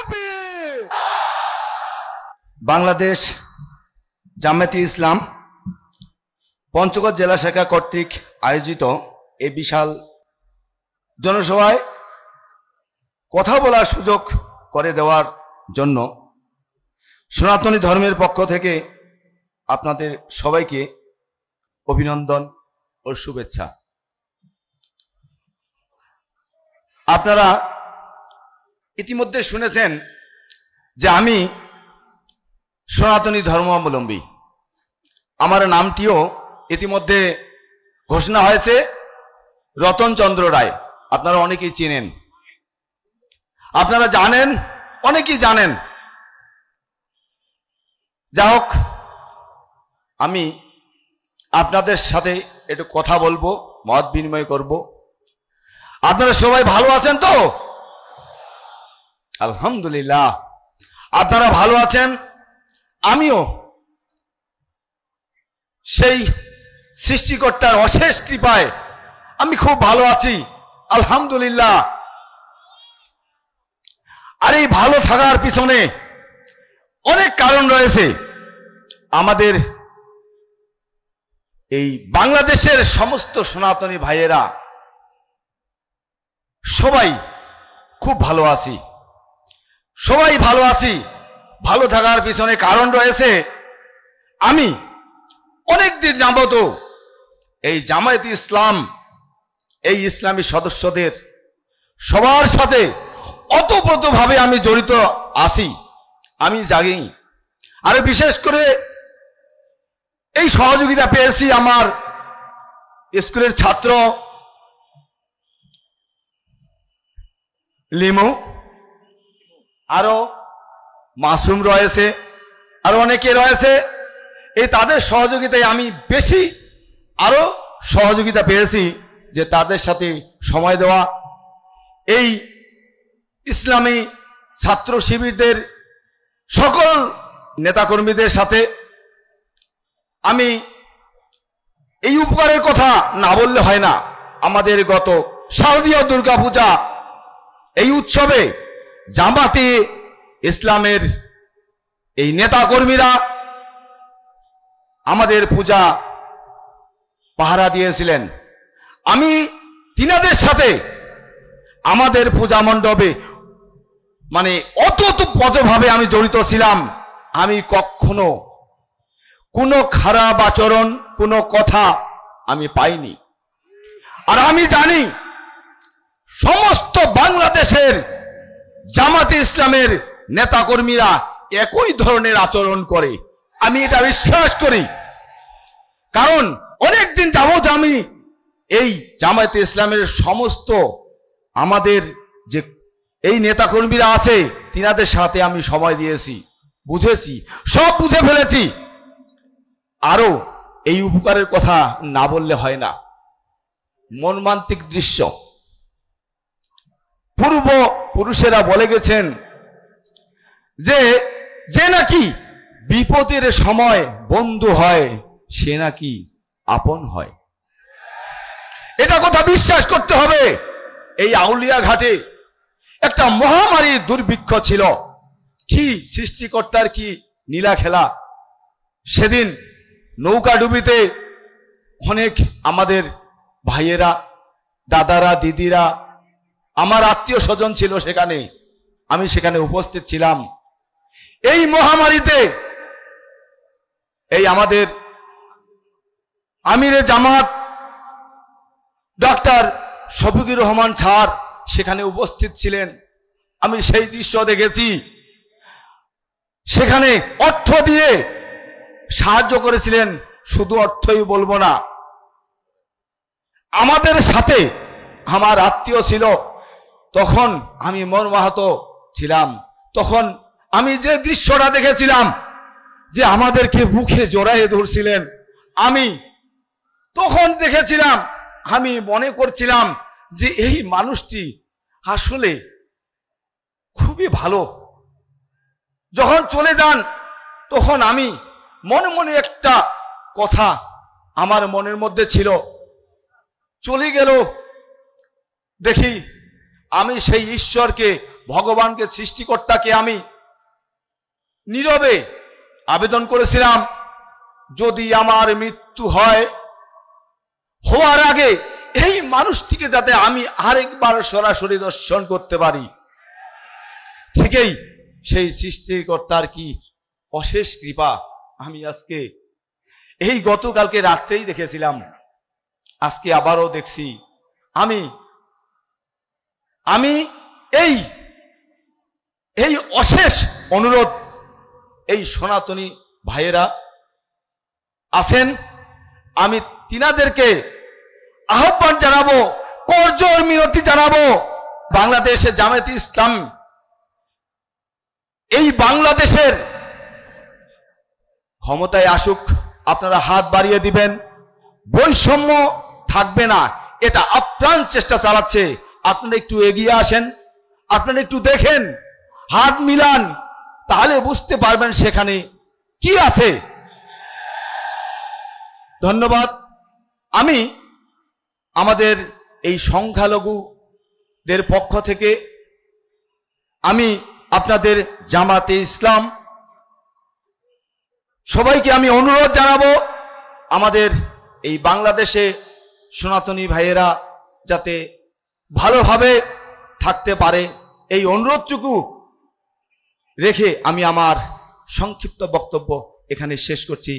তাকবীর। বাংলাদেশ জামায়াতে ইসলাম পঞ্চগড় জেলা শাখা কর্তৃক আয়োজিত এই বিশাল জনসভায় কথা বলার সুযোগ করে দেওয়ার জন্য সনাতনী ধর্মের পক্ষ থেকে আপনাদের সবাইকে অভিনন্দন ও শুভেচ্ছা। আপনারা ইতিমধ্যে শুনেছেন যে আমি সনাতনী ধর্মাবলম্বী। আমার নামটিও ইতিমধ্যে ঘোষণা হয়েছে, রতন চন্দ্র রায়। আপনারা অনেকেই চেনেন, আপনারা জানেন, অনেকেই জানেন। যা হোক, আমি আপনাদের সাথে একটু কথা বলবো, মত বিনিময় করব। আপনারা সবাই ভালো আছেন তো? আলহামদুলিল্লাহ, আপনারা ভালো আছেন। আমিও সেই সৃষ্টিকর্তার অশেষ কৃপায় আমি খুব ভালো আছি, আলহামদুলিল্লাহ। আর এই ভালো থাকার পিছনে অনেক কারণ রয়েছে। আমাদের এই বাংলাদেশের সমস্ত সনাতনী ভাইয়েরা সবাই খুব ভালো আছি, সবাই ভালো আছি। ভালো থাকার পিছনে কারণ রয়েছে, আমি অনেকদিন যাবত এই জামায়াতে ইসলাম, এই ইসলামী সদস্যদের সবার সাথে ওতপ্রোতভাবে আমি জড়িত আছি, আমি জানি। আর বিশেষ করে এই সহযোগিতা পেয়েছি আমার স্কুলের ছাত্র লিমু, আরো মাসুম রয়েছে, আরো অনেকে রয়েছে। এই তাদের সহযোগিতায় আমি বেশি আরো সহযোগিতা পেয়েছি, যে তাদের সাথে সময় দেওয়া, এই ইসলামী ছাত্র শিবিরদের সকল নেতাকর্মীদের সাথে আমি এই উপকারের কথা না বললে হয় না। আমাদের গত শারদীয় দুর্গাপূজা, এই উৎসবে জামাতে ইসলামের এই নেতাকর্মীরা আমাদের পূজা পাহারা দিয়েছিলেন। আমি তিনাদের সাথে আমাদের পূজা মণ্ডপে মানে ওতপ্রোতভাবে আমি জড়িত ছিলাম। আমি কখনো কোনো খারাপ আচরণ, কোনো কথা আমি পাইনি। আর আমি জানি সমস্ত বাংলাদেশের জামাতে ইসলামের নেতাকর্মীরা একই ধরনের আচরণ করে, আমি এটা বিশ্বাস করি। কারণ অনেকদিন যাবত আমি এই জামায়াতে ইসলামের সমস্ত আমাদের যে এই নেতাকর্মীরা আছে, তিনাদের সাথে আমি সময় দিয়েছি, বুঝেছি, সব বুঝে ফেলেছি। আরো এই উপকারের কথা না বললে হয় না। মর্মান্তিক দৃশ্য, পূর্ব পুরুষেরা বলে গেছেন যে যে নাকি বিপদের সময় বন্ধু হয়, সে নাকি আপন হয়। এটা কথা বিশ্বাস করতে হবে। এই আউলিয়া ঘাটে একটা মহামারী দুর্ভিক্ষ ছিল, কি সৃষ্টিকর্তার কি নীলা খেলা। সেদিন নৌকা ডুবিতে অনেক আমাদের ভাইয়েরা, দাদারা, দিদিরা, আমার আত্মীয় স্বজন ছিল সেখানে, আমি সেখানে উপস্থিত ছিলাম। এই মহামারীতে এই আমাদের আমিরে জামাত ডক্টর শফিকুর রহমান স্যার সেখানে উপস্থিত ছিলেন। আমি সেই দৃশ্য দেখেছি। সেখানে অর্থ দিয়ে সাহায্য করেছিলেন। শুধু অর্থই বলবো না, আমাদের সাথে আমার আত্মীয় ছিল। তখন আমি মর্মাহত ছিলাম। তখন আমি যে দৃশ্যটা দেখেছিলাম, যে আমাদেরকে মুখে জড়াইয়ে ধরছিলেন, আমি তখন দেখেছিলাম, আমি মনে করছিলাম যে এই মানুষটি আসলে খুবই ভালো। যখন চলে যান, তখন আমি মনে মনে একটা কথা আমার মনের মধ্যে ছিল, চলে গেল। দেখি আমি সেই ঈশ্বরকে ভগবানকে, সৃষ্টিকর্তাকে আমি নীরবে আবেদন করেছিলাম, যদি আমার মৃত্যু হয়, হওয়ার আগে এই মানুষটিকে যাতে আমি আরেকবার সরাসরি দর্শন করতে পারি। ঠিকই সেই সৃষ্টিকর্তার কি অশেষ কৃপা, আমি আজকে এই গতকালকে রাত্রেই দেখেছিলাম, আজকে আবারও দেখছি। আমি এই অশেষ অনুরোধ, এই সনাতনী ভাইয়েরা আছেন, আমি তিনাদেরকে আহ্বান জানাবো, করজোড় মিনতি জানাবো, বাংলাদেশে জামায়াতে ইসলাম এই বাংলাদেশের ক্ষমতায় আসুক, আপনারা হাত বাড়িয়ে দিবেন, বৈষম্য থাকবে না, এটা আপ্রাণ চেষ্টা চালাচ্ছে। আপনারা একটু এগিয়ে আসেন, আপনারা একটু দেখেন, হাত মিলান, তাহলে বুঝতে পারবেন সেখানে কি আছে। ধন্যবাদ। আমি আমাদের এই সংখ্যালঘুদের পক্ষ থেকে আমি আপনাদের জামাতে ইসলাম সবাইকে আমি অনুরোধ জানাবো, আমাদের এই বাংলাদেশে সনাতনী ভাইয়েরা যাতে ভালোভাবে থাকতে পারে, এই অনুরোধটুকু রেখে আমি আমার সংক্ষিপ্ত বক্তব্য এখানে শেষ করছি।